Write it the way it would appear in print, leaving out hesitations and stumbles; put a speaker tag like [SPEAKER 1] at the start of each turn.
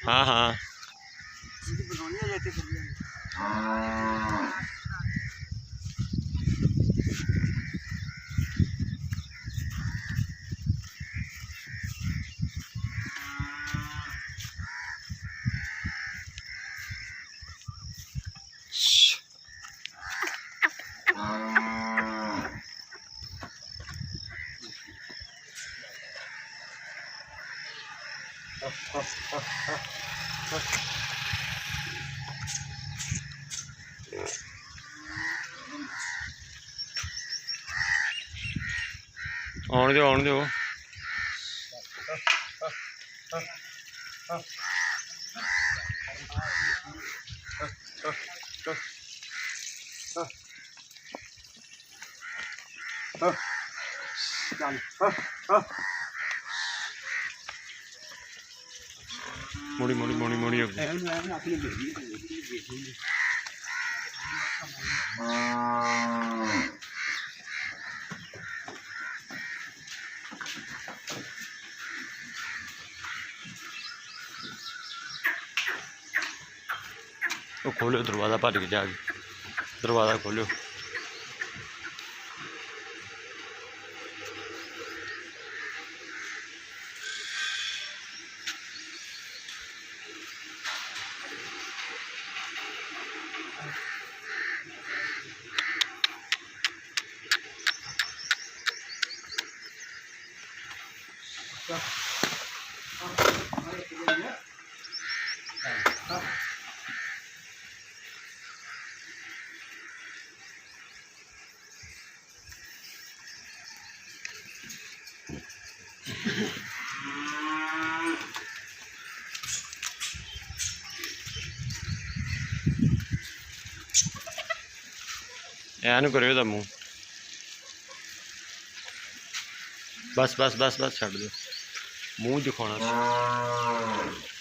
[SPEAKER 1] हाँ हाँ आने दो मोड़ी मोड़ी मोड़ी मोड़ी तो खोलो दरवाज़ा भज के जाके दरवाज़ा खोलो एनु करो मुँह बस बस बस बस छड़ दो मुँह दिखाना